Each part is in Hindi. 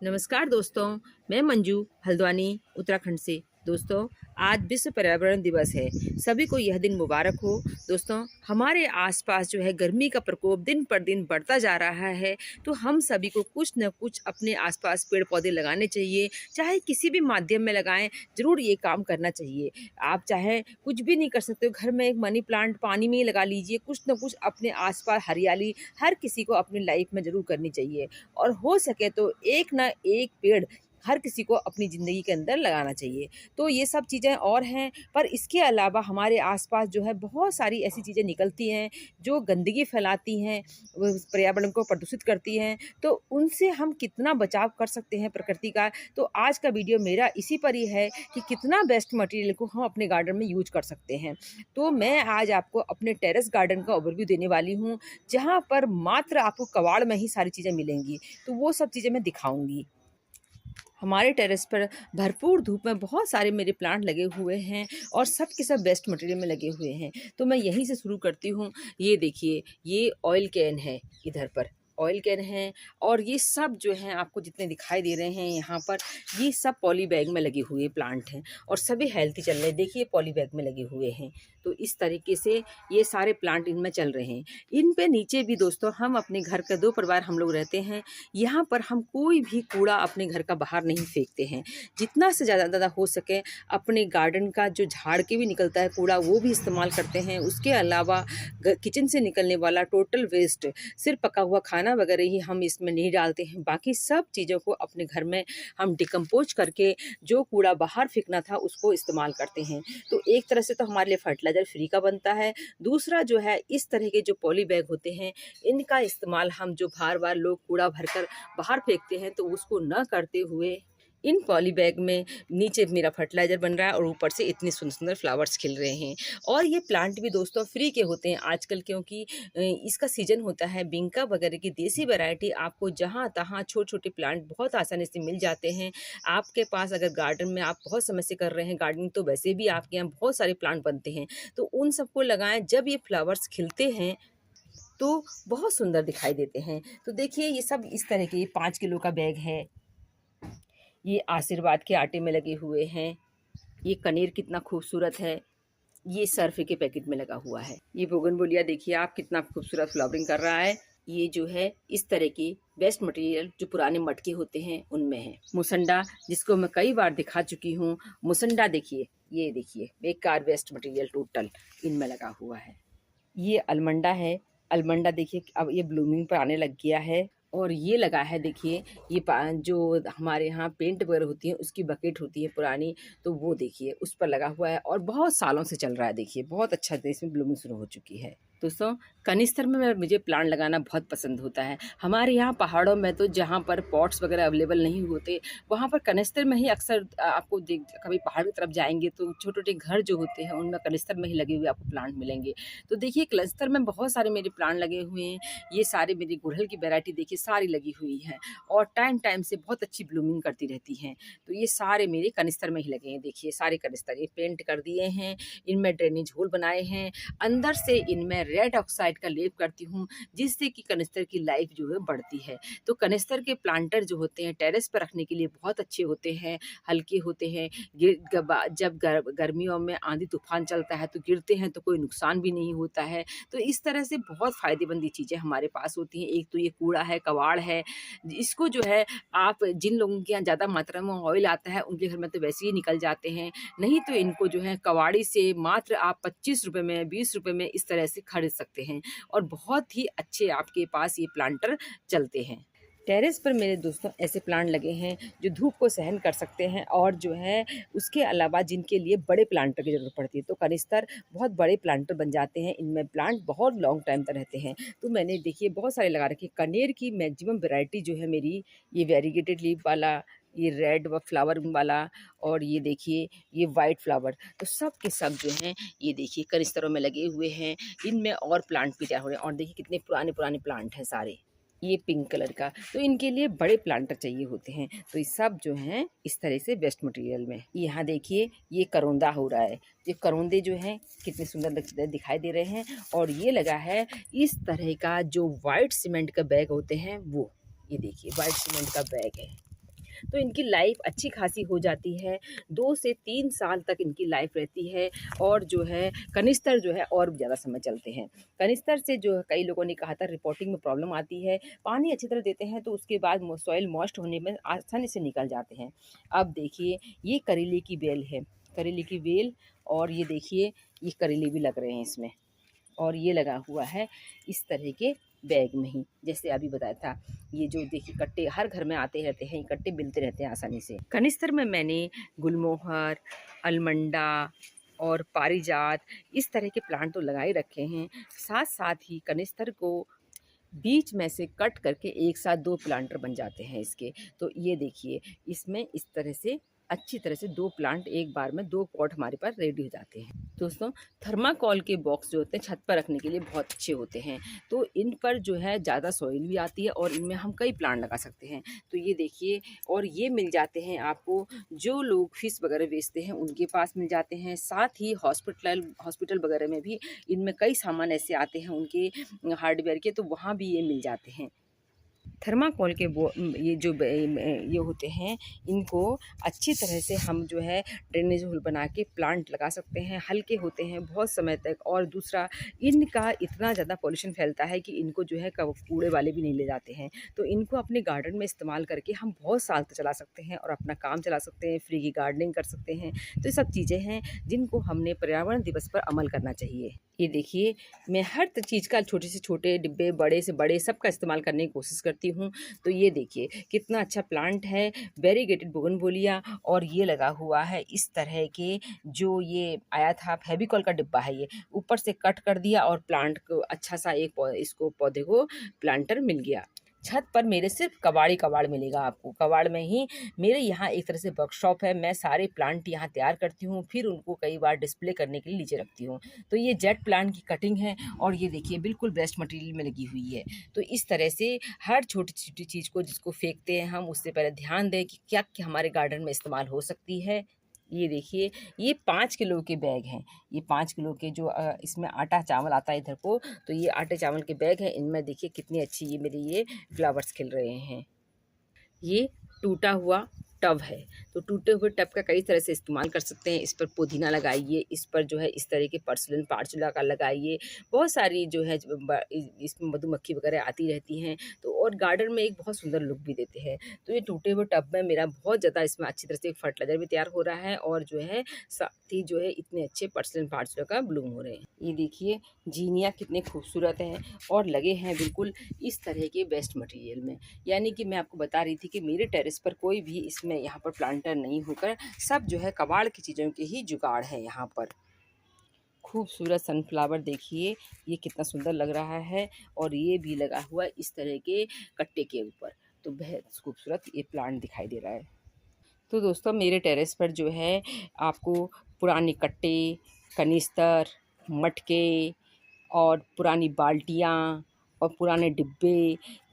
नमस्कार दोस्तों, मैं मंजू हल्द्वानी उत्तराखंड से। दोस्तों, आज विश्व पर्यावरण दिवस है। सभी को यह दिन मुबारक हो। दोस्तों, हमारे आसपास जो है गर्मी का प्रकोप दिन पर दिन बढ़ता जा रहा है, तो हम सभी को कुछ न कुछ अपने आसपास पेड़ पौधे लगाने चाहिए। चाहे किसी भी माध्यम में लगाएं, ज़रूर ये काम करना चाहिए। आप चाहे कुछ भी नहीं कर सकते हो, घर में एक मनी प्लांट पानी में ही लगा लीजिए। कुछ न कुछ अपने आसपास हरियाली हर किसी को अपनी लाइफ में ज़रूर करनी चाहिए। और हो सके तो एक ना एक पेड़ हर किसी को अपनी ज़िंदगी के अंदर लगाना चाहिए। तो ये सब चीज़ें और हैं, पर इसके अलावा हमारे आस-पास जो है बहुत सारी ऐसी चीज़ें निकलती हैं, जो गंदगी फैलाती हैं, वो पर्यावरण को प्रदूषित करती हैं। तो उनसे हम कितना बचाव कर सकते हैं प्रकृति का, तो आज का वीडियो मेरा इसी पर ही है कि कितना वेस्ट मटीरियल को हम अपने गार्डन में यूज़ कर सकते हैं। तो मैं आज आपको अपने टेरेस गार्डन का ओवरव्यू देने वाली हूँ, जहाँ पर मात्र आपको कबाड़ में ही सारी चीज़ें मिलेंगी। तो वो सब चीज़ें मैं दिखाऊँगी। हमारे टेरेस पर भरपूर धूप में बहुत सारे मेरे प्लांट लगे हुए हैं और सब के सब वेस्ट मटेरियल में लगे हुए हैं। तो मैं यहीं से शुरू करती हूँ। ये देखिए, ये ऑयल कैन है, इधर पर ऑयल कैन है और ये सब जो हैं आपको जितने दिखाई दे रहे हैं यहाँ पर, ये सब पॉली बैग में लगे हुए प्लांट हैं और सभी हेल्थी चल रहे हैं। देखिए, पॉली बैग में लगे हुए हैं। तो इस तरीके से ये सारे प्लांट इनमें चल रहे हैं। इन पे नीचे भी दोस्तों, हम अपने घर के 2 परिवार हम लोग रहते हैं। यहाँ पर हम कोई भी कूड़ा अपने घर का बाहर नहीं फेंकते हैं। जितना से ज़्यादा हो सके अपने गार्डन का जो झाड़ के भी निकलता है कूड़ा, वो भी इस्तेमाल करते हैं। उसके अलावा किचन से निकलने वाला टोटल वेस्ट, सिर्फ पका हुआ खाना वगैरह ही हम इसमें नहीं डालते हैं। बाकी सब चीज़ों को अपने घर में हम डिकम्पोज करके जो कूड़ा बाहर फेंकना था उसको इस्तेमाल करते हैं। तो एक तरह से तो हमारे लिए फर्टिलाइज़र फ्री का बनता है। दूसरा जो है, इस तरह के जो पॉली बैग होते हैं, इनका इस्तेमाल हम जो बार-बार लोग कूड़ा भरकर बाहर फेंकते हैं, तो उसको न करते हुए इन पॉली बैग में नीचे मेरा फर्टिलाइज़र बन रहा है और ऊपर से इतने सुंदर-सुंदर फ्लावर्स खिल रहे हैं। और ये प्लांट भी दोस्तों फ्री के होते हैं आजकल, क्योंकि इसका सीज़न होता है। बिंका वगैरह की देसी वैरायटी आपको जहाँ-तहाँ छोटे-छोटे प्लांट बहुत आसानी से मिल जाते हैं। आपके पास अगर गार्डन में आप बहुत समय से कर रहे हैं गार्डनिंग, तो वैसे भी आपके यहाँ बहुत सारे प्लांट बनते हैं, तो उन सबको लगाएँ। जब ये फ्लावर्स खिलते हैं, तो बहुत सुंदर दिखाई देते हैं। तो देखिए, ये सब इस तरह के 5 किलो का बैग है। ये आशीर्वाद के आटे में लगे हुए हैं। ये कनेर कितना खूबसूरत है। ये सर्फ़े के पैकेट में लगा हुआ है। ये बोगनविलिया देखिए आप, कितना खूबसूरत फ्लावरिंग कर रहा है। ये जो है इस तरह की वेस्ट मटेरियल जो पुराने मटके होते हैं उनमें है। मुसंडा, जिसको मैं कई बार दिखा चुकी हूँ। मुसंडा देखिए, ये देखिए बेकार वेस्ट मटेरियल टोटल इनमें लगा हुआ है। ये अलमंडा है। अलमंडा देखिए अब ये ब्लूमिंग पर आने लग गया है। और ये लगा है देखिए, ये जो हमारे यहाँ पेंट वगैरह होती है उसकी बकेट होती है पुरानी, तो वो देखिए उस पर लगा हुआ है और बहुत सालों से चल रहा है। देखिए बहुत अच्छा इसमें ब्लूमिंग शुरू हो चुकी है। दोस्तों, कनिस्तर में मुझे प्लांट लगाना बहुत पसंद होता है। हमारे यहाँ पहाड़ों में तो जहाँ पर पॉट्स वगैरह अवेलेबल नहीं होते, वहाँ पर कनिस्तर में ही अक्सर आपको देख, कभी पहाड़ की तरफ जाएंगे तो छोटे-छोटे घर जो होते हैं उनमें कनिस्तर में ही लगे हुए आपको प्लांट मिलेंगे। तो देखिए, क्लस्टर में बहुत सारे मेरे प्लांट लगे हुए हैं। ये सारे मेरी गुड़हल की वैरायटी देखिए सारी लगी हुई हैं और टाइम टाइम से बहुत अच्छी ब्लूमिंग करती रहती हैं। तो ये सारे मेरे कनिस्तर में ही लगे हैं। देखिए सारे कनिस्तर ये पेंट कर दिए हैं, इनमें ड्रेनेज होल बनाए हैं। अंदर से इनमें रेड ऑक्साइड का लेप करती हूँ, जिससे कि कनिस्तर की लाइफ जो है बढ़ती है। तो कनिस्तर के प्लांटर जो होते हैं टेरेस पर रखने के लिए बहुत अच्छे होते हैं, हल्के होते हैं। जब गर्मियों में आंधी तूफान चलता है तो गिरते हैं तो कोई नुकसान भी नहीं होता है। तो इस तरह से बहुत फ़ायदेमंद ये चीज़ें हमारे पास होती हैं। एक तो ये कूड़ा है, कबाड़ है, इसको जो है आप, जिन लोगों के यहाँ ज़्यादा मात्रा में ऑयल आता है उनके घर में तो वैसे ही निकल जाते हैं, नहीं तो इनको जो है कबाड़ी से मात्र आप 25 रुपए में, 20 रुपए में इस तरह से खरीद सकते हैं और बहुत ही अच्छे आपके पास ये प्लांटर चलते हैं। टेरेस पर मेरे दोस्तों ऐसे प्लांट लगे हैं जो धूप को सहन कर सकते हैं और जो है उसके अलावा जिनके लिए बड़े प्लांटर की ज़रूरत पड़ती है, तो कनिस्तर बहुत बड़े प्लांटर बन जाते हैं। इनमें प्लांट बहुत लॉन्ग टाइम तक रहते हैं। तो मैंने देखिए बहुत सारे लगा रखे। कनेर की मैक्सिमम वैरायटी जो है मेरी, ये वेरीगेटेड लीफ वाला, ये रेड व फ्लावर वाला, और ये देखिए ये वाइट फ्लावर, तो सब के सब जो हैं ये देखिए कनिस्तरों में लगे हुए हैं। इनमें और प्लांट भी तैयार हो रहे हैं और देखिए कितने पुराने पुराने प्लांट हैं सारे। ये पिंक कलर का, तो इनके लिए बड़े प्लांटर चाहिए होते हैं। तो ये सब जो हैं इस तरह से वेस्ट मटेरियल में। यहाँ देखिए ये करौंदा हो रहा है। ये करौंदे जो हैं कितने सुंदर दिखाई दे रहे हैं। और ये लगा है इस तरह का जो वाइट सीमेंट का बैग होते हैं वो, ये देखिए वाइट सीमेंट का बैग है। तो इनकी लाइफ अच्छी खासी हो जाती है, 2 से 3 साल तक इनकी लाइफ रहती है। और जो है कनिस्तर जो है और भी ज़्यादा समय चलते हैं। कनिस्तर से जो कई लोगों ने कहा था रिपोर्टिंग में प्रॉब्लम आती है, पानी अच्छी तरह देते हैं तो उसके बाद सॉइल मॉइस्ट होने में आसानी से निकल जाते हैं। अब देखिए ये करेले की बेल है, करेले की बेल, और ये देखिए ये करेले भी लग रहे हैं इसमें, और ये लगा हुआ है इस तरह के बैग में ही, जैसे अभी बताया था। ये जो देखिए कट्टे हर घर में आते रहते हैं, ये कट्टे मिलते रहते हैं आसानी से। कनिस्तर में मैंने गुलमोहर, अलमंडा और पारिजात इस तरह के प्लांट तो लगाए रखे हैं। साथ साथ ही कनिस्तर को बीच में से कट करके एक साथ 2 प्लांटर बन जाते हैं इसके। तो ये देखिए इसमें इस तरह से अच्छी तरह से 2 प्लांट एक बार में 2 पॉट हमारे पास रेडी हो जाते हैं। दोस्तों थर्माकोल के बॉक्स जो होते हैं छत पर रखने के लिए बहुत अच्छे होते हैं। तो इन पर जो है ज़्यादा सॉइल भी आती है और इनमें हम कई प्लांट लगा सकते हैं। तो ये देखिए, और ये मिल जाते हैं आपको जो लोग फिश वगैरह बेचते हैं उनके पास मिल जाते हैं। साथ ही हॉस्पिटल वगैरह में भी इनमें कई सामान ऐसे आते हैं उनके हार्डवेयर के, तो वहाँ भी ये मिल जाते हैं। थर्माकोल के ये जो ये होते हैं, इनको अच्छी तरह से हम जो है ड्रेनेज होल बना के प्लांट लगा सकते हैं। हल्के होते हैं बहुत समय तक, और दूसरा इनका इतना ज़्यादा पॉल्यूशन फैलता है कि इनको जो है कूड़े वाले भी नहीं ले जाते हैं। तो इनको अपने गार्डन में इस्तेमाल करके हम बहुत साल तक चला सकते हैं और अपना काम चला सकते हैं, फ्री की गार्डनिंग कर सकते हैं। तो ये सब चीज़ें हैं जिनको हमने पर्यावरण दिवस पर अमल करना चाहिए। ये देखिए मैं हर चीज़ का छोटे से छोटे डिब्बे, बड़े से बड़े, सबका इस्तेमाल करने की कोशिश करती हूँ। तो ये देखिए कितना अच्छा प्लांट है, वेरीगेटेड बोगनविलिया, और ये लगा हुआ है इस तरह के, जो ये आया था फेविकॉल का डिब्बा है, ये ऊपर से कट कर दिया और प्लांट को अच्छा सा इसको पौधे को प्लांटर मिल गया। छत पर मेरे सिर्फ कबाड़ मिलेगा आपको। कबाड़ में ही मेरे यहाँ एक तरह से वर्कशॉप है, मैं सारे प्लांट यहाँ तैयार करती हूँ, फिर उनको कई बार डिस्प्ले करने के लिए नीचे रखती हूँ। तो ये जेट प्लांट की कटिंग है, और ये देखिए बिल्कुल बेस्ट मटेरियल में लगी हुई है। तो इस तरह से हर छोटी छोटी चीज़ को जिसको फेंकते हैं हम, उससे पहले ध्यान दें कि क्या क्या हमारे गार्डन में इस्तेमाल हो सकती है। ये देखिए ये 5 किलो के बैग हैं, ये 5 किलो के जो इसमें आटा चावल आता है इधर को, तो ये आटे चावल के बैग हैं। इनमें देखिए कितनी अच्छी ये मेरे ये फ्लावर्स खिल रहे हैं। ये टूटा हुआ टब है, तो टूटे हुए टब का कई तरह से इस्तेमाल कर सकते हैं। इस पर पुदीना लगाइए, इस पर जो है इस तरह के पर्सलन पार्चुला का लगाइए, बहुत सारी जो है इसमें मधुमक्खी वगैरह आती रहती हैं, तो और गार्डन में एक बहुत सुंदर लुक भी देते हैं। तो ये टूटे हुए टब में मेरा बहुत ज़्यादा इसमें अच्छी तरह से फर्टिलाइजर भी तैयार हो रहा है, और जो है साथ ही जो है इतने अच्छे पर्सलन पार्चुला का ब्लूम हो रहे हैं। ये देखिए जीनिया कितने खूबसूरत हैं और लगे हैं बिल्कुल इस तरह के बेस्ट मटेरियल में। यानी कि मैं आपको बता रही थी कि मेरे टेरेस पर कोई भी इसमें यहाँ पर प्लांटर नहीं होकर सब जो है कबाड़ की चीज़ों के ही जुगाड़ है यहाँ पर। खूबसूरत सनफ्लावर देखिए ये कितना सुंदर लग रहा है, और ये भी लगा हुआ इस तरह के कट्टे के ऊपर, तो बेहद खूबसूरत ये प्लांट दिखाई दे रहा है। तो दोस्तों मेरे टेरेस पर जो है आपको पुराने कट्टे, कनिस्तर, मटके और पुरानी बाल्टियाँ और पुराने डिब्बे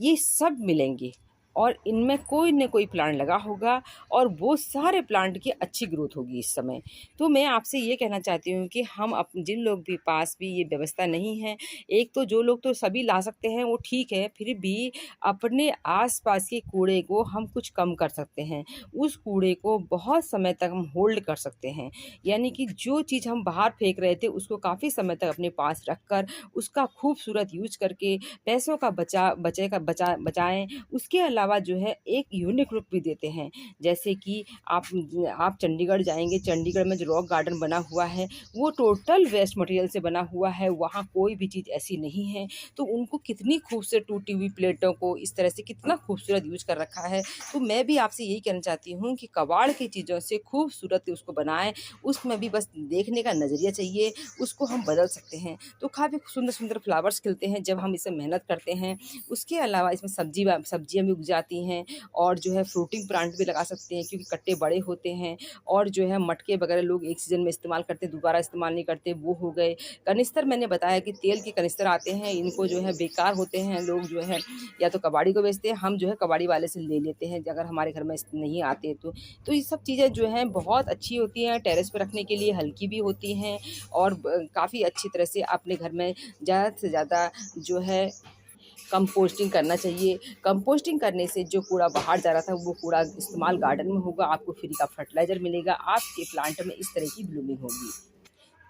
ये सब मिलेंगे, और इनमें कोई न कोई प्लांट लगा होगा, और वो सारे प्लांट की अच्छी ग्रोथ होगी इस समय। तो मैं आपसे ये कहना चाहती हूँ कि हम जिन लोग भी पास भी ये व्यवस्था नहीं है, एक तो जो लोग तो सभी ला सकते हैं वो ठीक है, फिर भी अपने आसपास के कूड़े को हम कुछ कम कर सकते हैं। उस कूड़े को बहुत समय तक हम होल्ड कर सकते हैं, यानी कि जो चीज़ हम बाहर फेंक रहे थे उसको काफ़ी समय तक अपने पास रख कर उसका खूबसूरत यूज करके पैसों का बचाएं। उसके अलावा जो है एक यूनिक लुक भी देते हैं। जैसे कि आप चंडीगढ़ जाएंगे, चंडीगढ़ में जो रॉक गार्डन बना हुआ है वो टोटल वेस्ट मटेरियल से बना हुआ है, वहाँ कोई भी चीज़ ऐसी नहीं है। तो उनको कितनी खूबसूरत टूटी हुई प्लेटों को इस तरह से कितना खूबसूरत यूज कर रखा है। तो मैं भी आपसे यही कहना चाहती हूँ कि कबाड़ की चीज़ों से खूबसूरत उसको बनाएं, उसमें भी बस देखने का नज़रिया चाहिए, उसको हम बदल सकते हैं। तो काफ़ी सुंदर सुंदर फ्लावर्स खिलते हैं जब हम इसे मेहनत करते हैं। उसके अलावा इसमें सब्जियाँ भी उग जाती हैं, और जो है फ्रूटिंग प्लांट भी लगा सकते हैं क्योंकि कट्टे बड़े होते हैं, और जो है मटके वगैरह लोग एक सीज़न में इस्तेमाल करते हैं, दोबारा इस्तेमाल नहीं करते, वो हो गए। कनिस्तर मैंने बताया कि तेल के कनिस्तर आते हैं, इनको जो है बेकार होते हैं, लोग जो है या तो कबाड़ी को बेचते हैं, हम जो है कबाड़ी वाले से ले लेते हैं अगर हमारे घर में नहीं आते तो ये सब चीज़ें जो हैं बहुत अच्छी होती हैं, टेरेस पर रखने के लिए हल्की भी होती हैं, और काफ़ी अच्छी तरह से अपने घर में ज़्यादा से ज़्यादा जो है कंपोस्टिंग करना चाहिए। कंपोस्टिंग करने से जो कूड़ा बाहर जा रहा था वो कूड़ा इस्तेमाल गार्डन में होगा, आपको फ्री का फर्टिलाइज़र मिलेगा, आपके प्लांट में इस तरह की ब्लूमिंग होगी।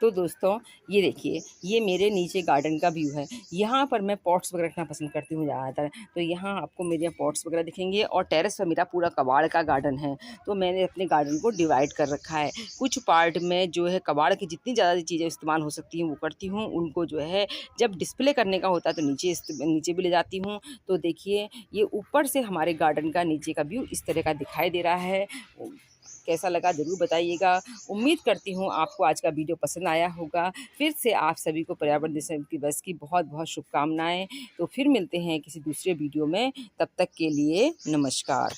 तो दोस्तों ये देखिए, ये मेरे नीचे गार्डन का व्यू है। यहाँ पर मैं पॉट्स वगैरह रखना पसंद करती हूँ ज़्यादातर, तो यहाँ आपको मेरे यहाँ पॉट्स वगैरह दिखेंगे और टेरेस पर मेरा पूरा कबाड़ का गार्डन है। तो मैंने अपने गार्डन को डिवाइड कर रखा है। कुछ पार्ट में जो है कबाड़ की जितनी ज़्यादा चीज़ें इस्तेमाल हो सकती हैं वो करती हूँ, उनको जो है जब डिस्प्ले करने का होता है तो नीचे भी ले जाती हूँ। तो देखिए, ये ऊपर से हमारे गार्डन का नीचे का व्यू इस तरह का दिखाई दे रहा है। कैसा लगा ज़रूर बताइएगा। उम्मीद करती हूँ आपको आज का वीडियो पसंद आया होगा। फिर से आप सभी को पर्यावरण दिवस की बहुत-बहुत शुभकामनाएँ। तो फिर मिलते हैं किसी दूसरे वीडियो में, तब तक के लिए नमस्कार।